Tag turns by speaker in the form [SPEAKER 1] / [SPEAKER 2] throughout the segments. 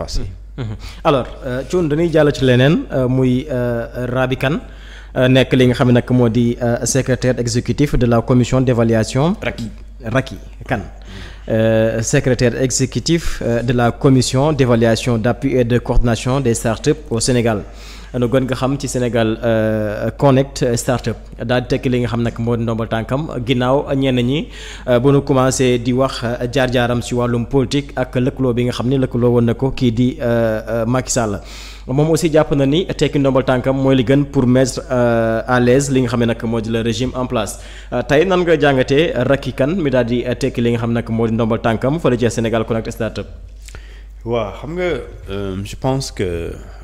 [SPEAKER 1] passé.
[SPEAKER 2] Alors Thioune dañuy jàll ci leneen muy Raby Kane nekk li nga xam ne nag moo di secrétaire exécutif de la commission d'évaluation. Raky Kane. Secrétaire exécutif de la commission d'évaluation d'appui et de coordination des startups au Sénégal nu gën nga xam ci Sénégal Connect Startup daal di tekki li nga xam nag moo di ndombal tànkam ginnaaw ñenn ñi bu nu commencé di wax jaar-jaaram ci wàllum politique ak lëkkaloo bi nga xam ni lëkkaloo woon na ko kii di Macky Sall moom aussi jàpp na ni tekki ndombal tànkam mooy li gën pour mettre à l'aise li nga xam ne nag moo di le régime en place tey nan nga jàngatee Raky Kane mi daal di tekki li nga xam nag moo di ndombal tànkam fële ci Sénégal Connect Startup.
[SPEAKER 1] waaw xam nga je pense que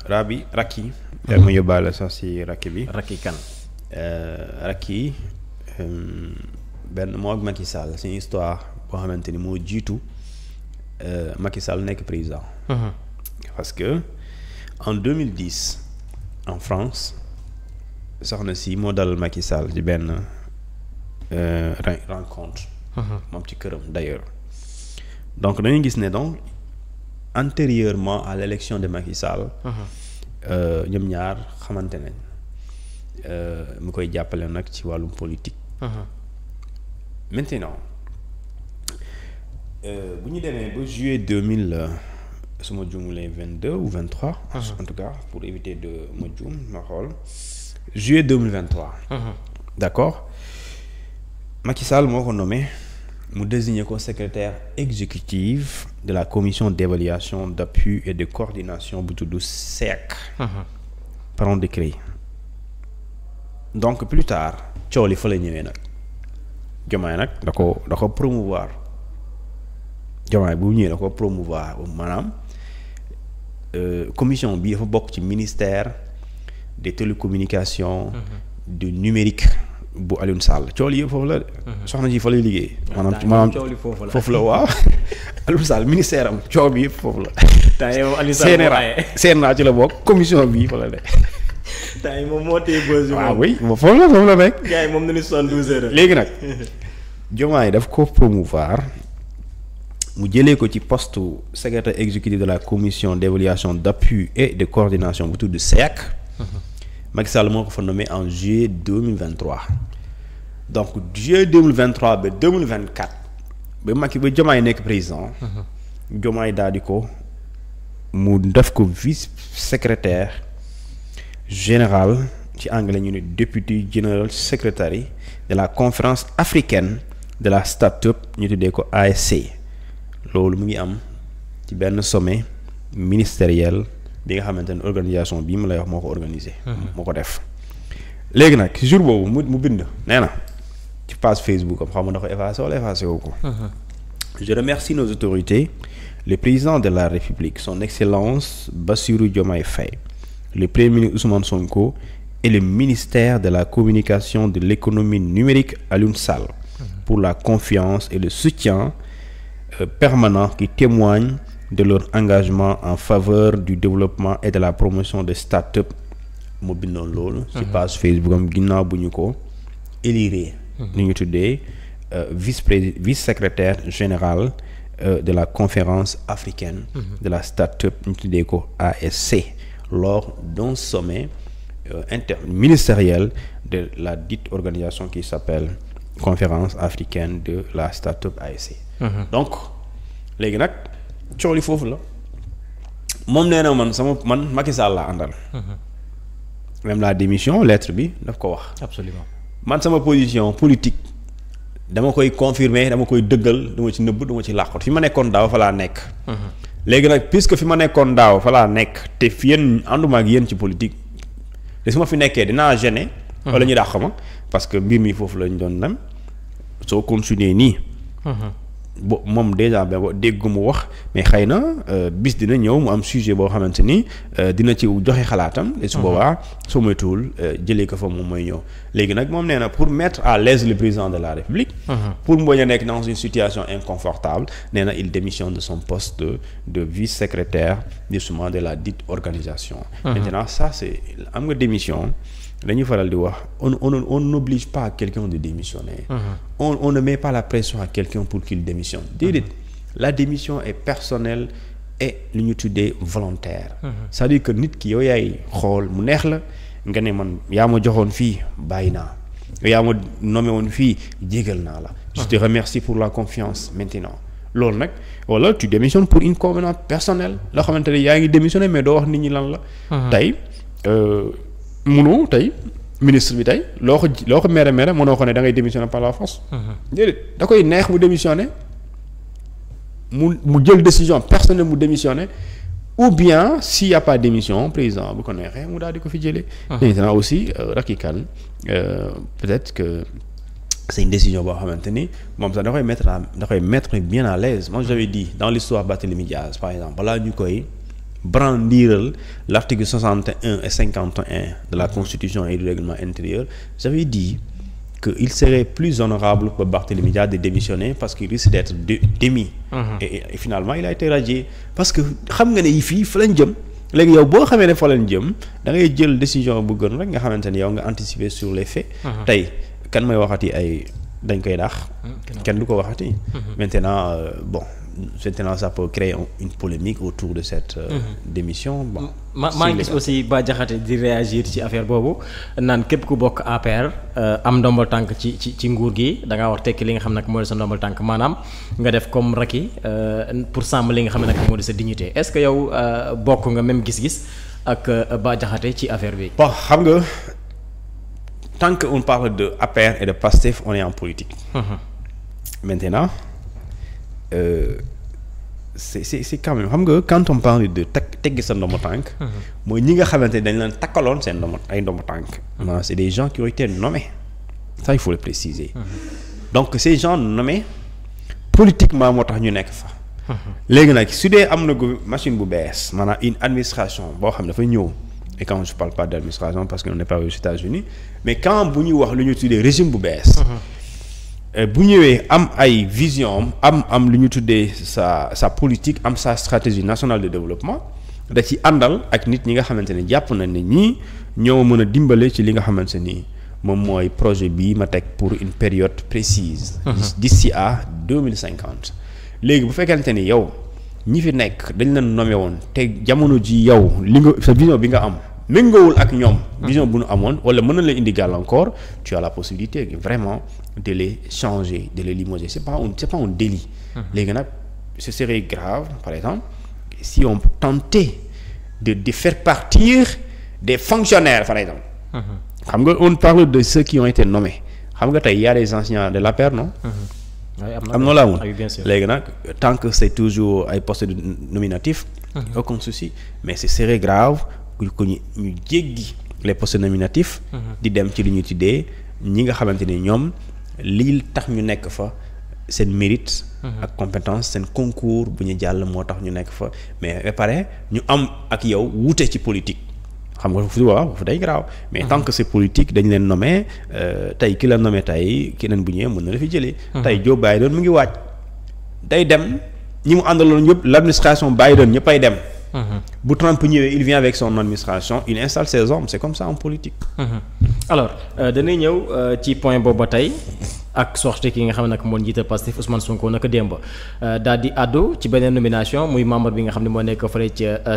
[SPEAKER 1] Raky yaa ma yóbbaale sax si Raky bi.
[SPEAKER 2] Raky Kane.
[SPEAKER 1] Raky benn moo ak Macky Sall c'est une histoire boo xamante ni moo jiitu Macky Sall nekk président. parce que en 2010 en France soxna si moo dalal Macky Sall ci benn rencontre. moom ci këram d'ailleurs. donc dañuy gis ne donc antérieurement à l'élection de Macky Sall. ñoom ñaar xamante nañ mu koy jàppale nag ci wàllum politique. maintenant bu ñu demee ba juillet 2000 su ma juumulee 22 ou 23. en tout cas pour éviter de ma juum ma xool juillet 2023. d'accord Macky Sall moo ko nommé mu désigné ko secrétaire exécutif de la commission d'évaluation d'appui et de coordination bu tudd SEAC. par un décret. donc plus tard coow li fa la ñëwee nag Diomaye nag da ko promouvoir Diomaye bu ñëwee da ko promouvoir maanaam commission bi dafa bokk ci ministère des télécommunications. du numérique bu Alioune Sall coow li yëpp foofu la. soxna ji fa lay liggéey. maanaam foofu la waaw. Alioune Sall ministère am coow bi yëpp foofu la. CNRA ci la bokk commission bi fa la de.
[SPEAKER 2] temps moom moo téye bës.
[SPEAKER 1] waaw oui foofu la nekk.
[SPEAKER 2] gars yi moom nañu 72 heures.
[SPEAKER 1] léegi nag Diomaye daf ko promouvoir mu jëlee ko ci poste secrétaire exécutif de la commission d'évaluation d'appui et de coordination bu tudd SEAC. Macky Sall moo ko fa nommé en juillet 2023 donc juillet 2023 ba 2024 ba Macky ba Diomaye nekk président. Diomaye daal di ko mu def ko vice secrétaire général ci anglais ñu ne deputy general secretary de la conférence africaine de la start-up ñu tuddee ko ASC loolu mu ngi am ci benn sommet ministériel. bi nga xamante ne organisation bii ma lay wax moo ko organisé. moo ko def léegi nag jour boobu mu bind nee na ci page Facebook am xam nga dafa effacé wala effacé woo ko. je remercie nos autorités le président de la République son excellence Bassirou Diomaye Faye le premier ministre Ousmane Sonko et le ministère de la communication de l'économie numérique Alioune Sall pour la confiance et le soutien permanent qui témoignent de leur engagement en faveur du développement et de la promotion des start-up mu bindoon loolu ci page Facebook am ginnaaw bu ñu ko élire ni ñu tuddee vice secrétaire général de la conférence africaine de la start-up ñu tuddee ko ASC lors d'un sommet interministériel de la dite organisation qui s'appelle conférence africaine de la start-up ASC. Donc léegi nag coow li foofu la moom nee na man Macky Sall laa àndal. Même la démission lettre bi daf ko wax.
[SPEAKER 2] Absolument.
[SPEAKER 1] Man sama position politique dama koy confirmer dama koy dëggal dama ci nëbb dama ci làqut fi ma nekkoon daaw fa laa nekk. léegi nag puisque fi ma nekkoon daaw fa laa nekk te fi yéen ànduma ak yéen ci politique te su ma fi nekkee dinaa gêner. wala ñu dàq ma parce que mbir mi foofu lañ doon dem soo continuer nii. bo moom déjà ba déggu mu wax mais xëy na bis dina ñëw mu am sujet boo xamante ni dina ci joxe xalaatam. et su boobaa soo moytuwul jëlee ko fa moom mooy ñëw léegi nag moom nee na pour mettre à l'aise le président de la République. pour mu bañ a nekk dans une situation inconfortable nee na il démissionne de son poste de vice-secrétaire justement de la dite organisation. Maintenant ça c'est am nga démission. dañuy faral di wax on n'oblige pas quelqu'un de démissionner. on ne met pas la pression à quelqu'un pour qu'il démissionne. déedéet la démission est personnelle et lu ñu tuddee volontaire. c'est-à-dire que nit ki yow yaay xool mu neex la nga ne man yaa ma joxoon fii bàyyi naa yaa ma nommé woon fii jégal naa la. je te remercie pour la confiance maintenant loolu nag wala tu démissionnes pour une convenance personnelle loo xamante ne yaa ngi démissionné mais doo wax nit ñi lan la. tey munoo tey ministre bi tey loo ko mere mënoo ko ne da ngay démissionné par la force. déedéet da koy neex mu démissionné. mu jël décision personnelle mu démissionner ou bien s'il y a pas démission président bu ko neexee mu daal di ko fi jëlee. maintenant aussi Racky Kane peut-être que c'est une décision boo xamante ni moom sax da koy mettre bien à l'aise moi j'avais dit dans l'histoire Barthélémy Diaz par exemple balaa ñu koy brandiral l'article 61 et 51 de la constitution et du règlement intérieur j'avais dit que il serait plus honorable pour Barthélémy Diaz de démissionner parce qu'il risque d'être démis. Et finalement il a été radié parce que xam nga ne yi fii fa lañ jëm léegi yow boo xamee ne fa lañ jëm da ngay jël décision bu gën rek nga xamante ne yow nga anticiper sur les faits. tey kan may waxati ay dañ koy daax. kenn du ko waxati. maintenant bon maintenant ça peut créer une polémique autour de cette démission. bon
[SPEAKER 2] maa ngi gis aussi Bah Diakhaté di réagir ci affaire boobu naan képp ku bokk APR am ndombal tànk ci nguur gi da ngaa war tekki li nga xam nag moo di sa ndombal tànk maanaam nga def comme Racky pour sàmm li nga xam ne nag moo di sa dignité est-ce que yow bokk nga même gis-gis ak Bah Diakhaté ci affaire bi.
[SPEAKER 1] bon xam nga tant que on parle de APR et de Pastef on est en politique. maintenant. c'est quand même xam nga quand on parle de teggi sa ndomo tànk mooy ñi nga xamante ne dañ leen takkaloon seen ndomo tànk non c'est des gens qui ont été nommés ça il faut le préciser donc ces gens nommés politiquement moo tax ñu nekk fa léegi nag su dee am na machine bu bees maanaam une administration boo xam ne dafa ñëw et quand je parle pas d'administration parce qu'on n'est pas aux États-Unis mais quand bu ñuy wax lu ñu tuddee régime bu bees bu ñëwee am ay vision am lu ñu tuddee sa politique am sa stratégie nationale de développement da ci àndal ak nit ñi nga xamante ne jàpp na ne ñii ñoo mën a dimbale ci li nga xamante ni moom mooy projet bii ma teg pour une période précise. d'ici à 2050. léegi bu fekkente ni yow ñi fi nekk dañ leen nommé woon te jamono ji yow li nga sa vision bi nga am méngoowul ak ñoom. vision bu ñu amoon wala mën na la indi gàllankoor tu as la possibilité vraiment de les changer de les limoger c'est pas un délit. léegi nag ce serait grave par exemple si on tentait de faire partir des fonctionnaires par exemple. xam nga on parle de ceux qui ont été nommés xam nga tey y a des enseignants de l'APR non. am na la woon léegi nag tant que c'est toujours ay postes nominatifs. aucun souci mais ce serait grave que ñu jéggi les postes nominatifs. di dem ci li ñu tuddee ñi nga xamante ni ñoom lii tax ñu nekk fa seen mérite. ak compétence seen concours bu ñu jàll moo tax ñu nekk fa mais ba pare ñu am ak yow wuute ci politique. xam nga fu waaw fu day garaaw mais tant que c'est politique dañ leen nommé tey ki la nommé tey keneen bu ñëwee mën na la fi jëlee. tey Joe Biden mu ngi waaj day dem ñi mu àndaloon ñëpp l'administration Biden ñëppay dem. bu Trump ñëwee il vient avec son administration il installe ses hommes c'est comme ça en politique.
[SPEAKER 2] alors dañuy ñëw ci point boobu ba tey ak sortie ki nga xam ne nag moo njiital Pastef Ousmane Sonko naka démb daal di àddu ci beneen nomination muy membre bi nga xam ne moo nekk fële ca